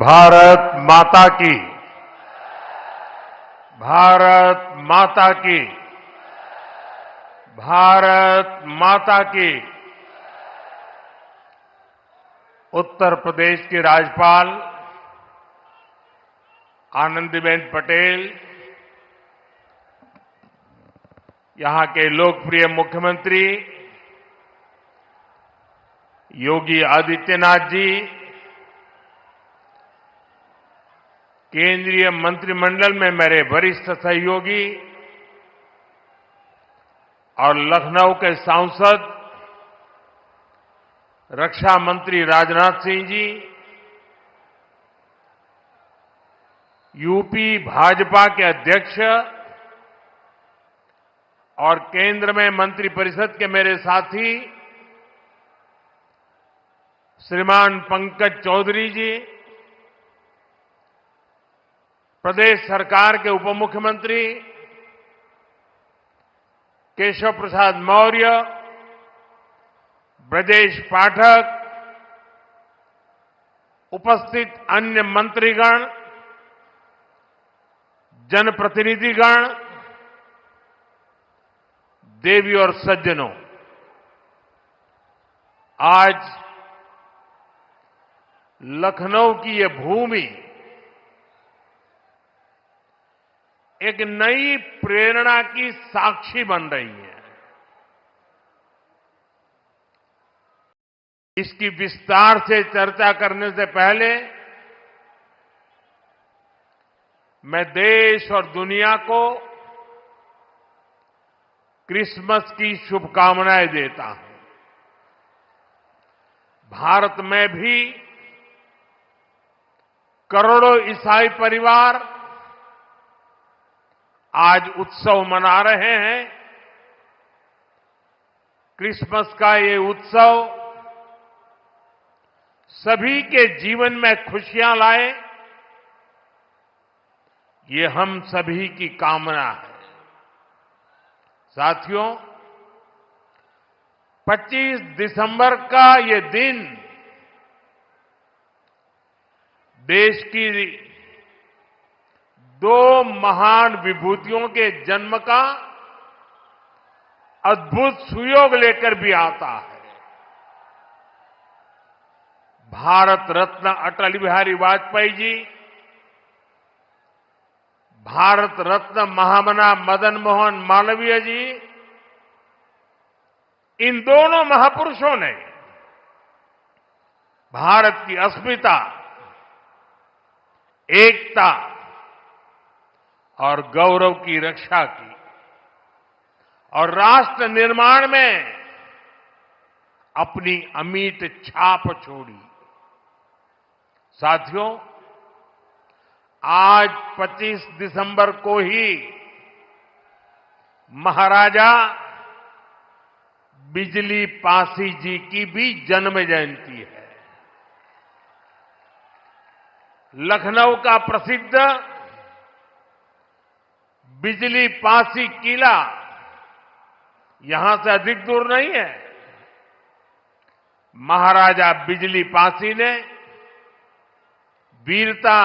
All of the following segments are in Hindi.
भारत माता की, भारत माता की, भारत माता की। उत्तर प्रदेश की राज्यपाल आनंदीबेन पटेल, यहां के लोकप्रिय मुख्यमंत्री योगी आदित्यनाथ जी, केंद्रीय मंत्रिमंडल में मेरे वरिष्ठ सहयोगी और लखनऊ के सांसद रक्षा मंत्री राजनाथ सिंह जी, यूपी भाजपा के अध्यक्ष और केंद्र में मंत्रिपरिषद के मेरे साथी श्रीमान पंकज चौधरी जी, प्रदेश सरकार के उप मुख्यमंत्री केशव प्रसाद मौर्य, ब्रजेश पाठक, उपस्थित अन्य मंत्रीगण, जनप्रतिनिधिगण, देवी और सज्जनों, आज लखनऊ की ये भूमि एक नई प्रेरणा की साक्षी बन रही है। इसकी विस्तार से चर्चा करने से पहले मैं देश और दुनिया को क्रिसमस की शुभकामनाएं देता हूं। भारत में भी करोड़ों ईसाई परिवार आज उत्सव मना रहे हैं। क्रिसमस का ये उत्सव सभी के जीवन में खुशियां लाए, ये हम सभी की कामना है। साथियों, 25 दिसंबर का ये दिन देश की दो महान विभूतियों के जन्म का अद्भुत सुयोग लेकर भी आता है। भारत रत्न अटल बिहारी वाजपेयी जी, भारत रत्न महामना मदन मोहन मालवीय जी, इन दोनों महापुरुषों ने भारत की अस्मिता, एकता और गौरव की रक्षा की और राष्ट्र निर्माण में अपनी अमिट छाप छोड़ी। साथियों, आज 25 दिसंबर को ही महाराजा बिजली पासी जी की भी जन्म जयंती है। लखनऊ का प्रसिद्ध बिजली पासी किला यहां से अधिक दूर नहीं है। महाराजा बिजली पासी ने वीरता,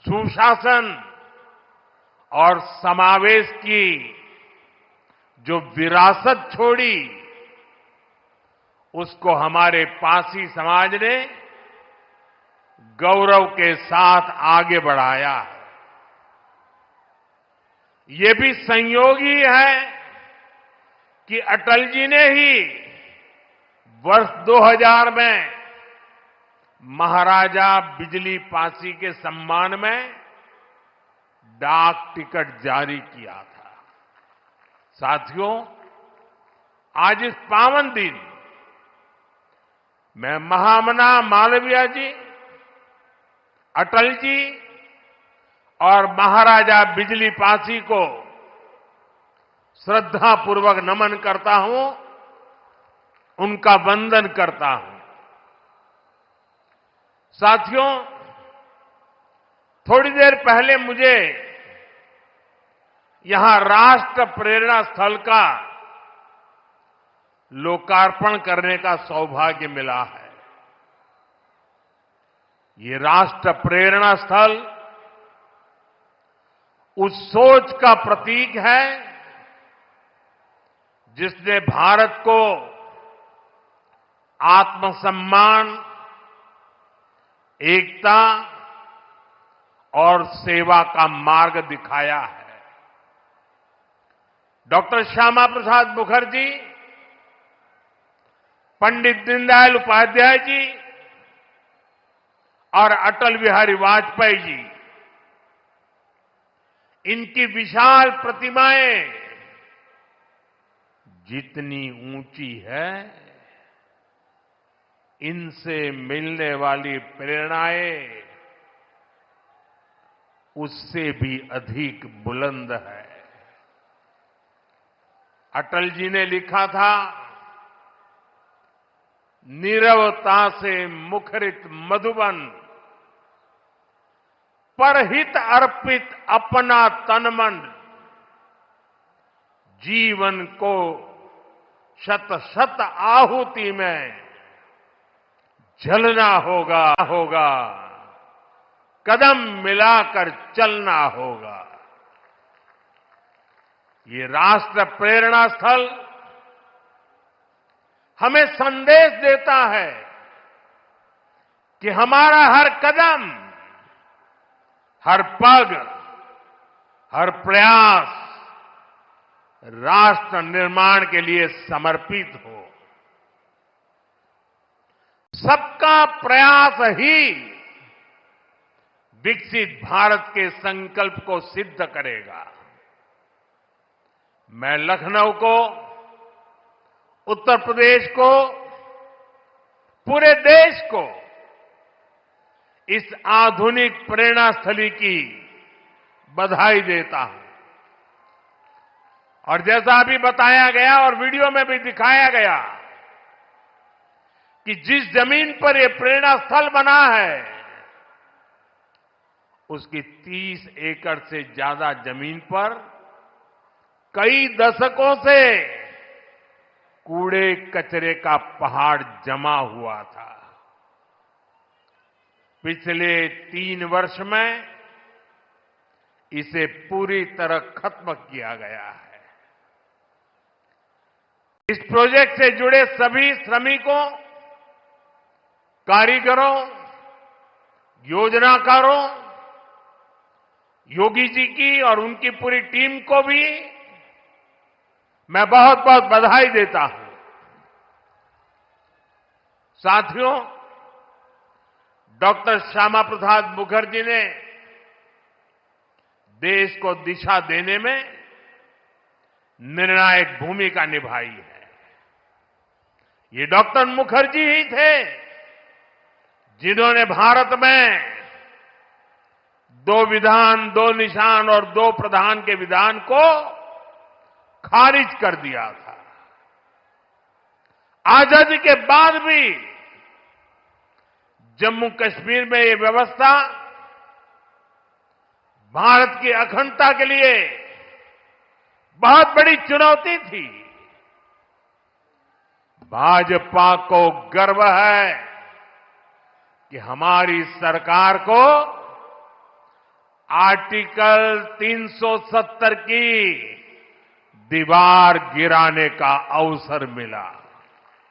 सुशासन और समावेश की जो विरासत छोड़ी, उसको हमारे पासी समाज ने गौरव के साथ आगे बढ़ाया है। ये भी संयोग ही है कि अटल जी ने ही वर्ष 2000 में महाराजा बिजली पासी के सम्मान में डाक टिकट जारी किया था। साथियों, आज इस पावन दिन मैं महामना मालवीय जी, अटल जी और महाराजा बिजली पासी को श्रद्धापूर्वक नमन करता हूं, उनका वंदन करता हूं। साथियों, थोड़ी देर पहले मुझे यहां राष्ट्र प्रेरणा स्थल का लोकार्पण करने का सौभाग्य मिला है। ये राष्ट्र प्रेरणा स्थल उस सोच का प्रतीक है जिसने भारत को आत्मसम्मान, एकता और सेवा का मार्ग दिखाया है। डॉक्टर श्यामा प्रसाद मुखर्जी, पंडित दीनदयाल उपाध्याय जी और अटल बिहारी वाजपेयी जी, इनकी विशाल प्रतिमाएं जितनी ऊंची है, इनसे मिलने वाली प्रेरणाएं उससे भी अधिक बुलंद है। अटल जी ने लिखा था, नीरवता से मुखरित मधुबन, परहित अर्पित अपना तन मन, जीवन को शत शत आहुति में जलना होगा, कदम मिलाकर चलना होगा। ये राष्ट्र प्रेरणा स्थल हमें संदेश देता है कि हमारा हर कदम, हर पग, हर प्रयास राष्ट्र निर्माण के लिए समर्पित हो। सबका प्रयास ही विकसित भारत के संकल्प को सिद्ध करेगा। मैं लखनऊ को, उत्तर प्रदेश को, पूरे देश को इस आधुनिक प्रेरणा स्थली की बधाई देता हूं। और जैसा अभी बताया गया और वीडियो में भी दिखाया गया कि जिस जमीन पर यह प्रेरणा स्थल बना है, उसकी 30 एकड़ से ज्यादा जमीन पर कई दशकों से कूड़े कचरे का पहाड़ जमा हुआ था। पिछले 3 वर्ष में इसे पूरी तरह खत्म किया गया है। इस प्रोजेक्ट से जुड़े सभी श्रमिकों, कारीगरों, योजनाकारों, योगी जी की और उनकी पूरी टीम को भी मैं बहुत बहुत बधाई देता हूं। साथियों, डॉक्टर श्यामा प्रसाद मुखर्जी ने देश को दिशा देने में निर्णायक भूमिका निभाई है। ये डॉक्टर मुखर्जी ही थे जिन्होंने भारत में 2 विधान, 2 निशान और 2 प्रधान के विधान को खारिज कर दिया था। आजादी के बाद भी जम्मू कश्मीर में ये व्यवस्था भारत की अखंडता के लिए बहुत बड़ी चुनौती थी। भाजपा को गर्व है कि हमारी सरकार को आर्टिकल 370 की दीवार गिराने का अवसर मिला।